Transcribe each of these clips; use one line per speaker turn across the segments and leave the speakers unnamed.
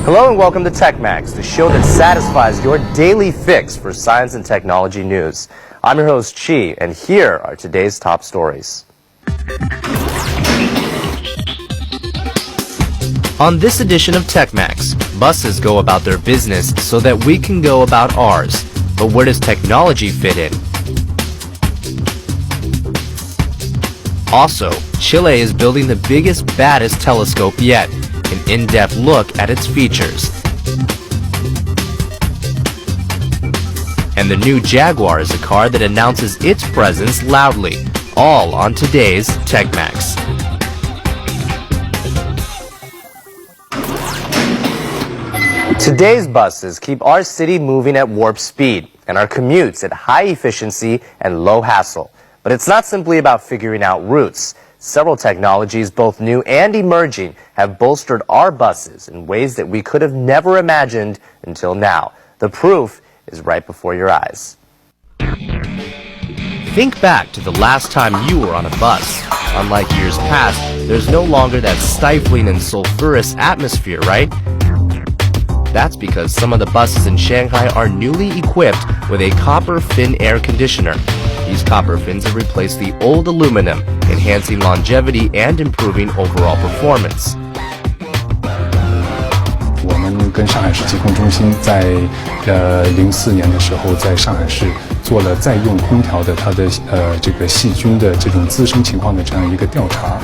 Hello and welcome to techMAX, the show that satisfies your daily fix for science and technology news. I'm your host, Chi, and here are today's top stories. On this edition of techMAX, buses go about their business so that we can go about ours. But where does technology fit in? Also, Chile is building the biggest, baddest telescope yet. An in-depth look at its features. And the new Jaguar is a car that announces its presence loudly. All on today's techMAX. Today's buses keep our city moving at warp speed and our commutes at high efficiency and low hassle. But it's not simply about figuring out routes. Several technologies, both new and emerging, have bolstered our buses in ways that we could have never imagined until now. The proof is right before your eyes. Think back to the last time you were on a bus. Unlike years past, there's no longer that stifling and sulfurous atmosphere, right? That's because some of the buses in Shanghai are newly equipped with a copper fin air conditioner. These copper fins have replaced the old aluminum, enhancing longevity and improving overall performance.
我们跟上海市疾控中心在04年的时候，在上海市做了在用空调的它的这个细菌的这种滋生情况的这样一个调查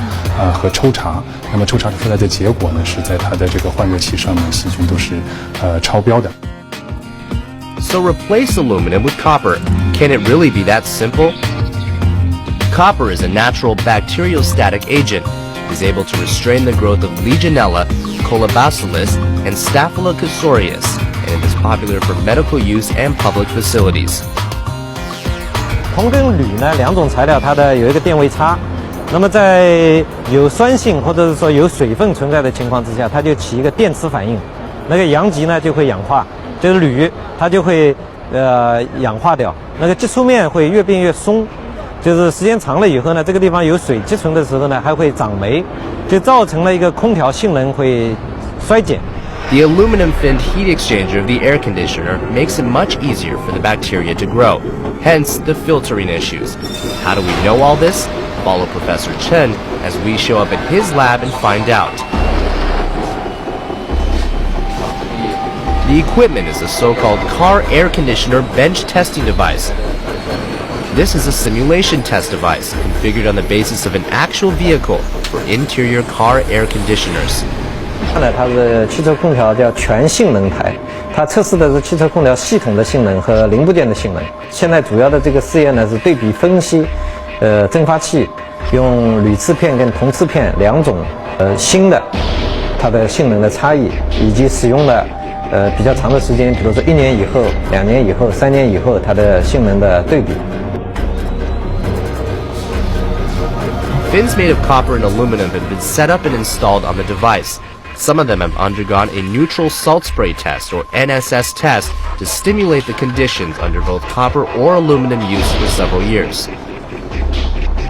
和抽查。那么抽查出来的结果呢，是在它的这个换热器上面细菌都是超标的。
So replace aluminum with copper. Can it really be that simple? Copper is a natural bacteriostatic agent. It is able to restrain the growth of Legionella, Colobacillus, and Staphylococcus aureus, and it is popular for medical use and public facilities.
铜跟铝呢，两种材料它的有一个电位差，那么在有酸性或者是说有水分存在的情况之下，它就起一个电磁反应，那个阳极呢就会氧化，就是铝它就会氧化掉，那个接触面会越变越松，就是时间长了以后呢，这个地方有水积存的时候呢，还会长霉，就造成了一个空调性能会衰减。
The aluminum-finned heat exchanger of the air conditioner makes it much easier for the bacteria to grow, hence the filtering issues. How do we know all this? Follow Professor Chen as we show up at his lab and find out. The equipment is a so-called car air conditioner bench testing device. This is a simulation test device configured on the basis of an actual vehicle for interior car air conditioners.
它是汽车空调叫全性能台，它测试的是汽车空调系统的性能和零部件的性能。现在主要的这个试验呢是对比分析，蒸发器用铝次片跟铜次片两种新的它的性能的差异，以及使用了比较长的时间，比如说1年以后、2年以后、3年以后它的性能的对比。
Fins made of copper and aluminum have been set up and installed on the device. Some of them have undergone a neutral salt spray test, or NSS test, to stimulate the conditions under both copper or aluminum use for several years.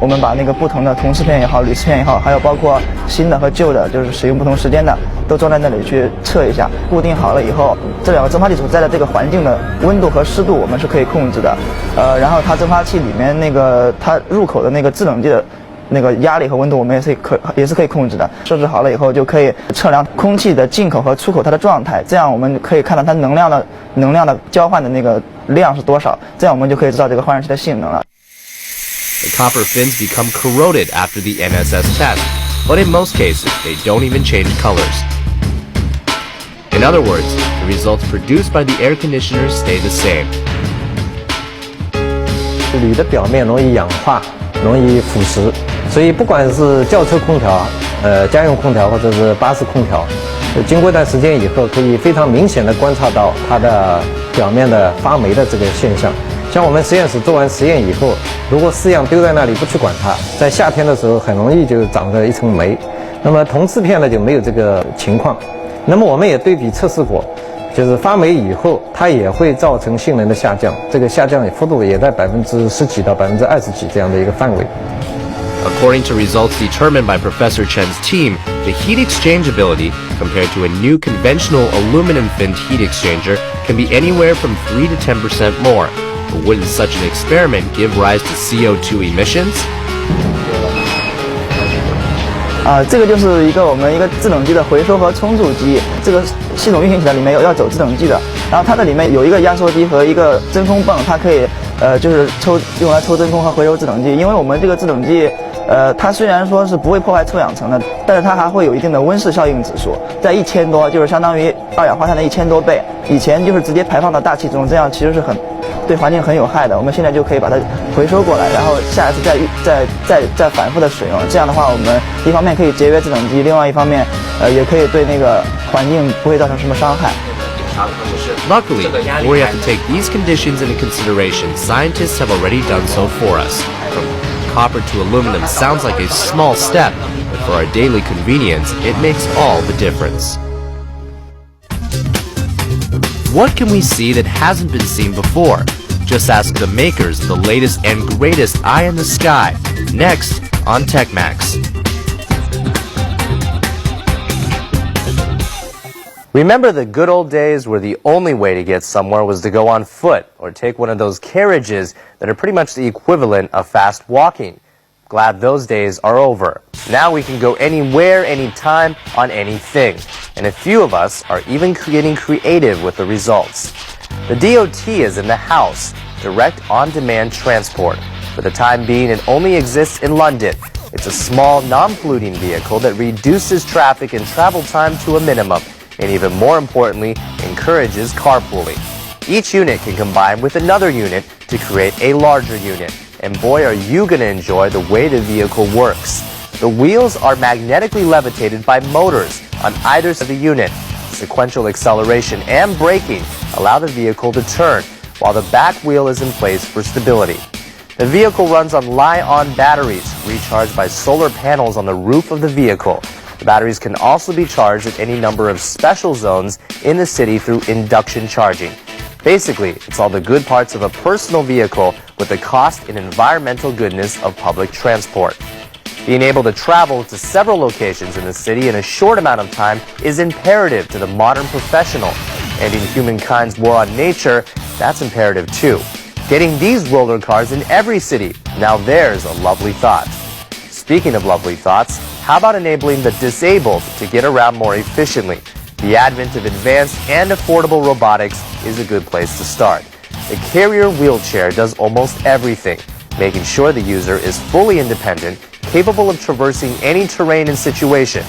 我们把那个不同的铜次片也好、铝次片也好，还有包括新的和旧的，就是使用不同时间的，都装在那里去测一下。固定好了以后，这两个蒸发器所在的这个环境的温度和湿度，我们是可以控制的。然后它蒸发器里面那个它入口的那个制冷剂的那个压力和温度，我们也是可以控制的。设置好了以后，就可以测量空气的进口和出口它的状态，这样我们可以看到它能量的交换的那个量是多少，这样我们就可以知道这个换热器的性能了。
The copper fins become corroded after the NSS test, but in most cases, they don't even change colors. In other words, the results produced by the air conditioners stay the same.
铝的表面容易氧化，容易腐蚀，所以不管是轿车空调、家用空调或者是巴士空调，经过一段时间以后，可以非常明显的观察到它的表面的发霉的这个现象。像我们实验室做完实验以后，如果式样丢在那里不去管它，在夏天的时候很容易就长着一层霉。那么铜次片呢就没有这个情况。那么我们也对比测试过，就是发霉以后，它也会造成性能的下降，这个下降幅度也在10%几到20%几这样的一个范围。
According to results determined by Professor Chen's team, the heat exchange ability compared to a new conventional aluminum-finned heat exchanger, can be anywhere from 3 to 10% more. But wouldn't such an experiment give rise to CO2 emissions?
这个就是我们一个制冷机的回收和冲注机，这个系统运行起来里面要走制冷剂的，然后它的里面有一个压缩机和一个真空泵，它可以就是用来抽真空和回收制冷剂。因为我们这个制冷剂它虽然说是不会破坏臭氧层的，但是它还会有一定的温室效应指数，在1000多，就是相当于二氧化碳的1000多倍。以前就是直接排放到大气中，这样其实是对环境很有害的。我们现在就可以把它回收过来，然后下一次再反复的使用。这样的话，我们一方面可以节约制冷机，另外一方面也可以对那个环境不会造成什么伤害。
Luckily, where we have to take these conditions into consideration, scientists have already done so for us. From copper to aluminum sounds like a small step, but for our daily convenience, it makes all the difference. What can we see that hasn't been seen before? Just ask the makers of the latest and greatest eye in the sky. Next on techMAX. Remember the good old days where the only way to get somewhere was to go on foot or take one of those carriages that are pretty much the equivalent of fast walking? Glad those days are over. Now we can go anywhere, anytime, on anything. And a few of us are even getting creative with the results. The DOT is in the house, direct on-demand transport. For the time being, it only exists in London. It's a small, non-polluting vehicle that reduces traffic and travel time to a minimum, and even more importantly, encourages carpooling. Each unit can combine with another unit to create a larger unit. And boy, are you going to enjoy the way the vehicle works. The wheels are magnetically levitated by motors on either side of the unit. Sequential acceleration and braking allow the vehicle to turn, while the back wheel is in place for stability. The vehicle runs on Li-ion batteries, recharged by solar panels on the roof of the vehicle. The batteries can also be charged at any number of special zones in the city through induction charging. Basically, it's all the good parts of a personal vehicle with the cost and environmental goodness of public transport. Being able to travel to several locations in the city in a short amount of time is imperative to the modern professional. Ending humankind's war on nature, that's imperative too. Getting these roller cars in every city, now there's a lovely thought. Speaking of lovely thoughts, how about enabling the disabled to get around more efficiently? The advent of advanced and affordable robotics is a good place to start. The carrier wheelchair does almost everything, making sure the user is fully independent, capable of traversing any terrain and situation.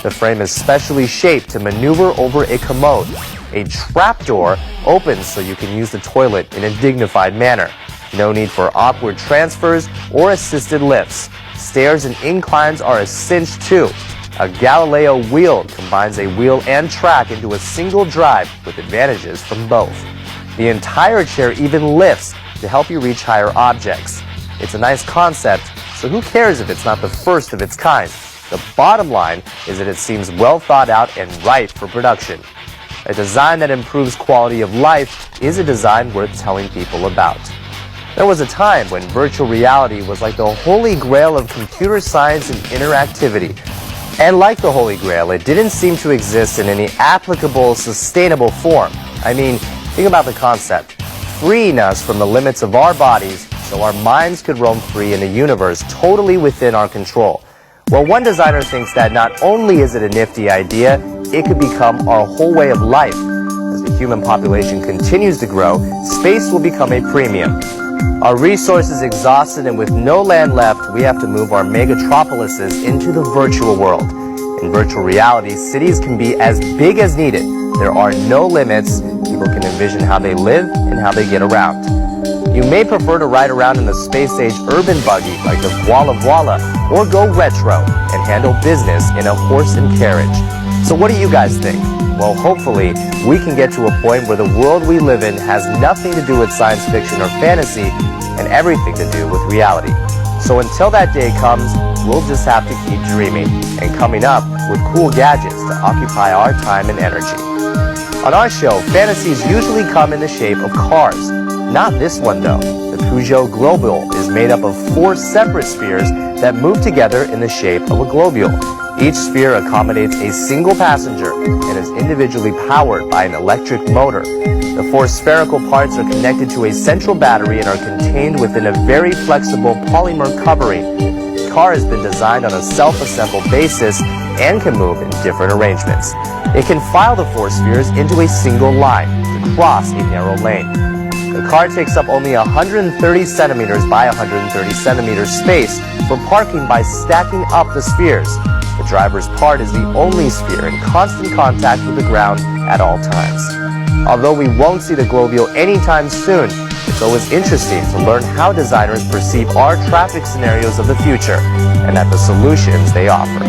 The frame is specially shaped to maneuver over a commode. A trapdoor opens so you can use the toilet in a dignified manner. No need for awkward transfers or assisted lifts. Stairs and inclines are a cinch too. A Galileo wheel combines a wheel and track into a single drive with advantages from both. The entire chair even lifts to help you reach higher objects. It's a nice concept, so who cares if it's not the first of its kind? The bottom line is that it seems well thought out and ripe for production. A design that improves quality of life is a design worth telling people about. There was a time when virtual reality was like the holy grail of computer science and interactivity. And like the Holy Grail, it didn't seem to exist in any applicable, sustainable form. I mean, think about the concept. Freeing us from the limits of our bodies so our minds could roam free in a universe totally within our control. Well, one designer thinks that not only is it a nifty idea, it could become our whole way of life. As the human population continues to grow, space will become a premium. Our resources exhausted and with no land left, we have to move our megatropolises into the virtual world. In virtual reality, cities can be as big as needed. There are no limits. People can envision how they live and how they get around. You may prefer to ride around in the space-age urban buggy like the Walla Walla, or go retro and handle business in a horse and carriage. So what do you guys think? Well, hopefully, we can get to a point where the world we live in has nothing to do with science fiction or fantasy and everything to do with reality. So until that day comes, we'll just have to keep dreaming and coming up with cool gadgets to occupy our time and energy. On our show, fantasies usually come in the shape of cars. Not this one though. The Peugeot Globule is made up of 4 separate spheres that move together in the shape of a globule. Each sphere accommodates a single passenger and is individually powered by an electric motor. The four spherical parts are connected to a central battery and are contained within a very flexible polymer covering. The car has been designed on a self-assembled basis and can move in different arrangements. It can file the four spheres into a single line to cross a narrow lane. The car takes up only 130 centimeters by 130 centimeters space for parking by stacking up the spheres. The driver's part is the only sphere in constant contact with the ground at all times. Although we won't see the Globule anytime soon, it's always interesting to learn how designers perceive our traffic scenarios of the future and at the solutions they offer.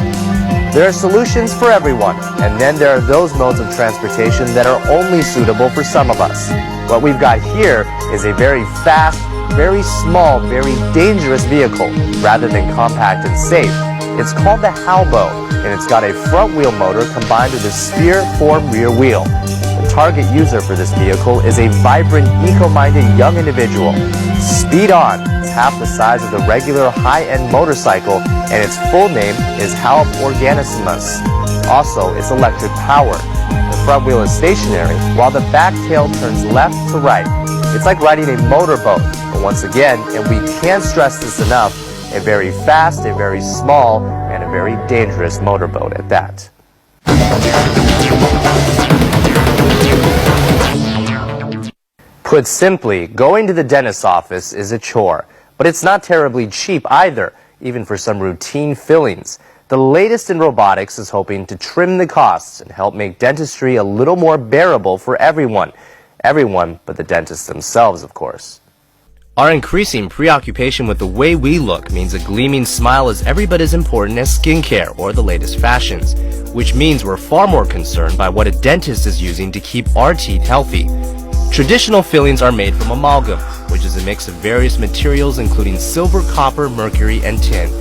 There are solutions for everyone, and then there are those modes of transportation that are only suitable for some of us. What we've got here is a very fast, very small, very dangerous vehicle, rather than compact and safe. It's called the Halbo, and it's got a front wheel motor combined with a sphere-formed rear wheel. The target user for this vehicle is a vibrant, eco-minded young individual. Speed On is half the size of the regular high-end motorcycle, and its full name is Halb Organissimus. Also, it's electric power. The front wheel is stationary, while the back tail turns left to right. It's like riding a motorboat, but once again, and we can't stress this enough, a very fast, a very small, and a very dangerous motorboat at that. Put simply, going to the dentist's office is a chore, but it's not terribly cheap either, even for some routine fillings. The latest in robotics is hoping to trim the costs and help make dentistry a little more bearable for everyone. Everyone but the dentists themselves, of course. Our increasing preoccupation with the way we look means a gleaming smile is every bit as important as skincare or the latest fashions, which means we're far more concerned by what a dentist is using to keep our teeth healthy. Traditional fillings are made from amalgam, which is a mix of various materials including silver, copper, mercury, and tin.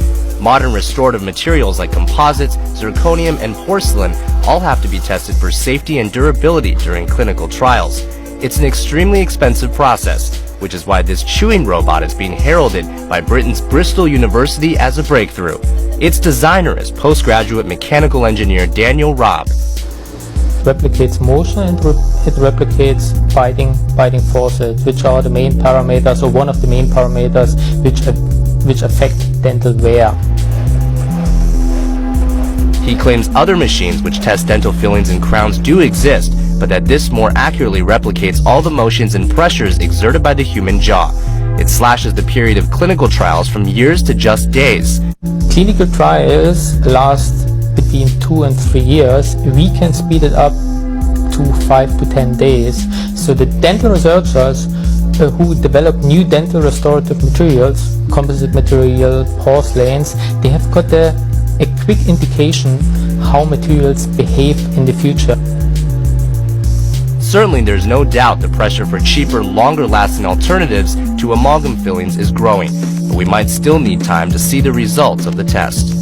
Modern restorative materials like composites, zirconium, and porcelain all have to be tested for safety and durability during clinical trials. It's an extremely expensive process, which is why this chewing robot is being heralded by Britain's Bristol University as a breakthrough. Its designer is postgraduate mechanical engineer Daniel Robb.
Replicates motion and it replicates biting forces, which are the main parameters, or one of the main parameters which affect dental wear.
He claims other machines which test dental fillings and crowns do exist, but that this more accurately replicates all the motions and pressures exerted by the human jaw. It slashes the period of clinical trials from years to just days.
Clinical trials last between 2 and 3 years. We can speed it up to 5 to 10 days. So the dental researchers who develop new dental restorative materials, composite material, porcelains, they have got a quick indication how materials behave in the future.
Certainly there's no doubt the pressure for cheaper, longer-lasting alternatives to amalgam fillings is growing, but we might still need time to see the results of the test.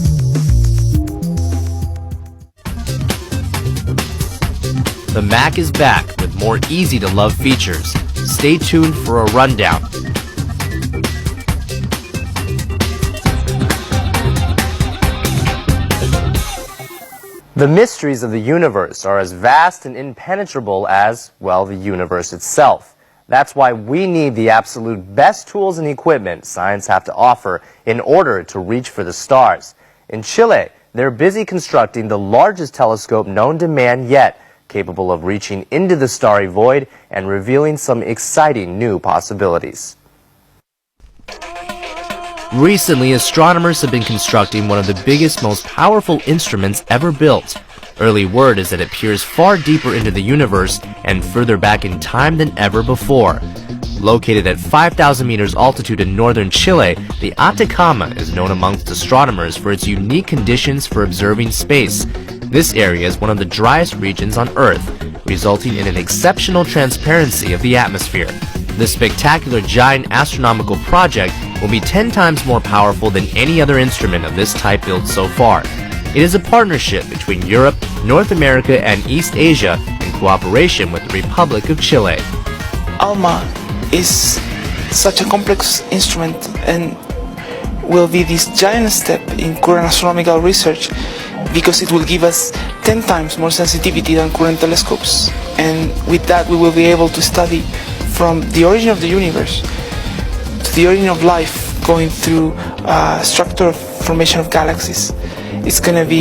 The Mac is back with more easy-to-love features. Stay tuned for a rundown. The mysteries of the universe are as vast and impenetrable as, well, the universe itself. That's why we need the absolute best tools and equipment science have to offer in order to reach for the stars. In Chile, they're busy constructing the largest telescope known to man yet, capable of reaching into the starry void and revealing some exciting new possibilities. Recently, astronomers have been constructing one of the biggest, most powerful instruments ever built. Early word is that it peers far deeper into the universe and further back in time than ever before. Located at 5,000 meters altitude in northern Chile, the Atacama is known amongst astronomers for its unique conditions for observing space. This area is one of the driest regions on Earth, resulting in an exceptional transparency of the atmosphere. This spectacular giant astronomical project will be 10 times more powerful than any other instrument of this type built so far. It is a partnership between Europe, North America, and East Asia in cooperation with the Republic of Chile.
ALMA is such a complex instrument and will be this giant step in current astronomical research because it will give us 10 times more sensitivity than current telescopes. And with that we will be able to study from the origin of the universe to the origin of life, going through structure of formation of galaxies. It's going to be